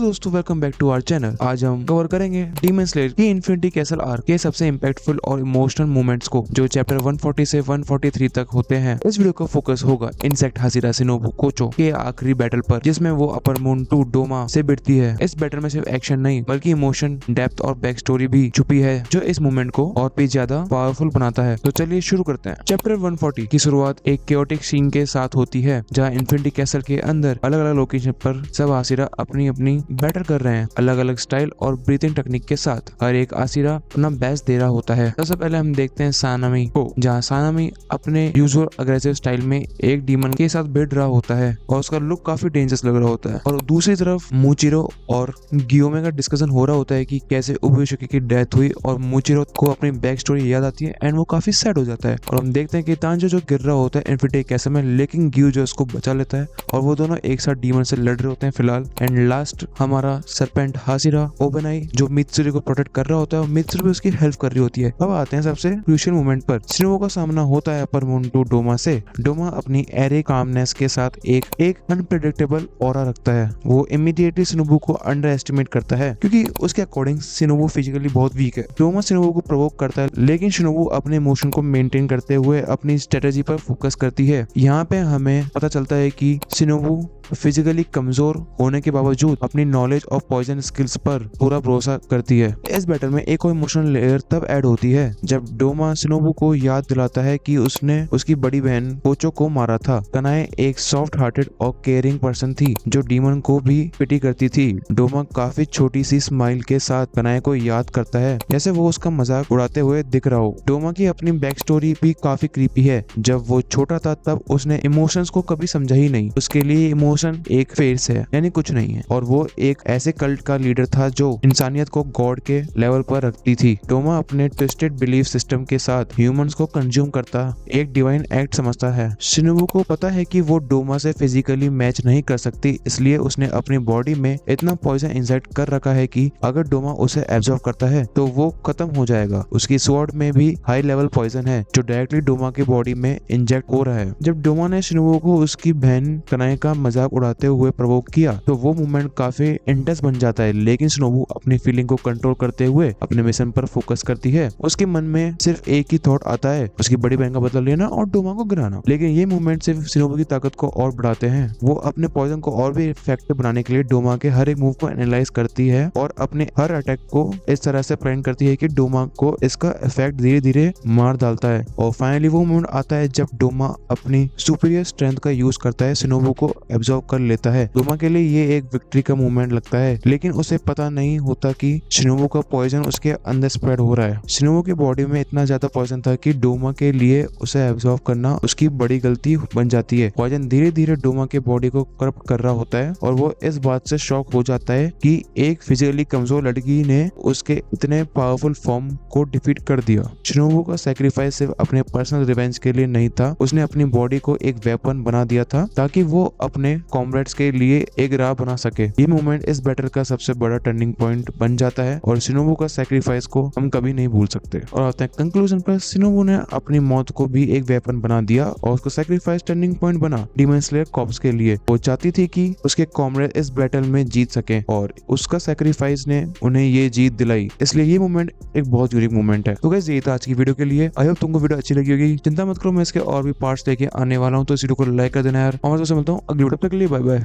दोस्तों, welcome back to our channel. आज हम कवर करेंगे डीमन स्लेयर की इन्फिनिटी कैसल आर्क के सबसे इम्पैक्टफुल और इमोशनल मोमेंट्स को, जो चैप्टर 140 से 143 तक होते हैं। इस वीडियो का फोकस होगा इंसेक्ट हाशिरा शिनोबु कोचो के आखिरी बैटल पर, जिसमें वो अपर मून टू डोमा से भिड़ती है। इस बैटल में सिर्फ एक्शन नहीं बल्कि इमोशन, डेप्थ और बैक स्टोरी भी छुपी है, जो इस मोमेंट को और भी ज्यादा पावरफुल बनाता है। तो चलिए शुरू करते हैं। चैप्टर 140 की शुरुआत एक केओटिक सीन के साथ होती है, जहाँ इन्फिनिटी कैसल के अंदर अलग अलग लोकेशन पर सब हाशिरा अपनी अपनी बैटल कर रहे हैं, अलग अलग स्टाइल और ब्रीथिंग टेक्निक के साथ। हर एक हाशिरा अपना बेस्ट दे रहा होता है। सबसे पहले हम देखते हैं सानामी को, जहाँ सानामी अपने यूजुअल अग्रेसिव स्टाइल में एक डीमन के साथ भिड़ रहा होता है और उसका लुक काफी डेंजरस लग रहा होता है। और दूसरी तरफ मूचिरो और गियोमे का डिस्कशन हो रहा होता है कि कैसे उबुशुकी की डेथ हुई, और मूचिरो को अपनी बैक स्टोरी याद आती है एंड वो काफी सैड हो जाता है। और हम देखते हैं कि तांजो जो गिर रहा होता है इन्फिनिटी कैसल में, लेकिन गियो जो उसको बचा लेता है और वो दोनों एक साथ डीमन से लड़ रहे होते हैं फिलहाल। एंड लास्ट हमारा सरपेंट हाशिरा ओबेनाई जो मित्सुरी को प्रोटेक्ट कर रहा होता है और मित्सुरी भी उसकी हेल्प कर रही होती है। अब आते हैं सबसे क्रूशियल मोमेंट पर। शिनोबु का सामना होता है अपर मून टू डोमा से। डोमा अपनी एरे कामनेस के साथ एक अनप्रेडिक्टेबल ऑरा रखता है। वो इमीडिएटली शिनोबु को अंडर एस्टिमेट करता है, क्योंकि उसके अकॉर्डिंग शिनोबु फिजिकली बहुत वीक है। डोमा शिनोबु को प्रोवोक करता है, लेकिन शिनोबु अपने इमोशन को मेंटेन करते हुए अपनी स्ट्रेटेजी पर फोकस करती है। यहाँ पे हमें पता चलता है कि शिनोबु फिजिकली कमजोर होने के बावजूद अपनी नॉलेज और पॉइजन स्किल्स पर पूरा भरोसा करती है। इस बैटल में एक और इमोशनल लेयर तब ऐड होती है जब डोमा शिनोबु को याद दिलाता है कि उसने उसकी बड़ी बहन कोचो को मारा था। कनाए एक सॉफ्ट हार्टेड और केयरिंग पर्सन थी जो डीमन को भी पिटी करती थी। डोमा काफी छोटी सी स्माइल के साथ कनाए को याद करता है, जैसे वो उसका मजाक उड़ाते हुए दिख रहा हो। डोमा की अपनी बैक स्टोरी भी काफी क्रीपी है। जब वो छोटा था तब उसने इमोशंस को कभी समझा ही नहीं। उसके लिए इमोशन एक फेस है, यानी कुछ नहीं है, और वो एक ऐसे कल्ट का लीडर था जो इंसानियत को गॉड के लेवल पर रखती थी। डोमा अपने ट्विस्टेड बिलीफ सिस्टम के साथ ह्यूमंस को कंज्यूम करता एक डिवाइन एक्ट समझता है। शिनोबु को पता है कि वो डोमा से फिजिकली मैच नहीं कर सकती, इसलिए उसने अपनी बॉडी में इतना पॉइजन इंजेक्ट कर रखा है कि अगर डोमा उसे एब्जॉर्ब करता है तो वो खत्म हो जाएगा। उसकी स्वॉर्ड में भी हाई लेवल पॉइजन है जो डायरेक्टली डोमा की बॉडी में इंजेक्ट हो रहा है। जब डोमा ने शिनोबु को उसकी बहन कनाए का मजाक उड़ाते हुए प्रोवोक किया तो वो मूवमेंट काफी इंटेंस बन जाता है, लेकिन शिनोबु अपनी फीलिंग को कंट्रोल करते हुए अपने मिशन पर फोकस करती है। उसके मन में सिर्फ एक ही थॉट आता है, उसकी बड़ी बहन का बदला लेना और डोमा को गिराना। लेकिन ये मूवमेंट सिर्फ शिनोबु की ताकत को और बढ़ाते हैं। वो अपने पॉइजन को और भी इफेक्टिव बनाने के लिए डोमा के हर एक मूव को एनालाइज करती है और अपने हर अटैक को इस तरह से प्लान करती है कि डोमा को इसका इफेक्ट धीरे धीरे मार डालता है। और फाइनली वो मूवमेंट आता है जब डोमा अपनी सुपीरियर स्ट्रेंथ का यूज करता है शिनोबु को एब्जॉर्ब कर लेता है। डोमा के लिए ये एक विक्ट्री का मूवमेंट लगता है, लेकिन उसे पता नहीं होता कि शिनोबु का पॉइजन उसके अंदर स्प्रेड हो रहा है। शिनोबु की बॉडी में इतना ज्यादा पॉइजन था कि डोमा के लिए उसे एब्जॉर्ब करना उसकी बड़ी गलती बन जाती है। पॉइजन धीरे धीरे डोमा के बॉडी को करप्ट कर रहा होता है और वो इस बात से शॉक हो जाता है कि एक फिजिकली कमजोर लड़की ने उसके इतने पावरफुल फॉर्म को डिफीट कर दिया। शिनोबु का सैक्रिफाइस सिर्फ अपने पर्सनल रिवेंज के लिए नहीं था, उसने अपनी बॉडी को एक वेपन बना दिया था ताकि वो अपने कॉमरेड्स के लिए एक राह बना सके। ये मोमेंट इस बैटल का सबसे बड़ा टर्निंग पॉइंट बन जाता है और शिनोबु का सैक्रिफाइस को हम कभी नहीं भूल सकते। और आते हैं कंक्लूजन पर। शिनोबु ने अपनी मौत को भी एक वेपन बना दिया और उसका सैक्रिफाइस टर्निंग पॉइंट बना डीमन स्लेयर कॉर्प्स के लिए। वो चाहती थी कि उसके कॉमरेड इस बैटल में जीत सके और उसका सैक्रिफाइस ने उन्हें ये जीत दिलाई, इसलिए ये मोमेंट एक बहुत यूनिक मोमेंट है। तो गाइस ये था आज की वीडियो के लिए। आई होप तुमको वीडियो अच्छी लगी होगी। चिंता मत करो, मैं इसके और भी पार्ट्स लेके आने वाला हूँ, तो इस वीडियो को लाइक कर देना यार। और मैं मिलता हूँ अगली वीडियो, तक के लिए बाय बाय।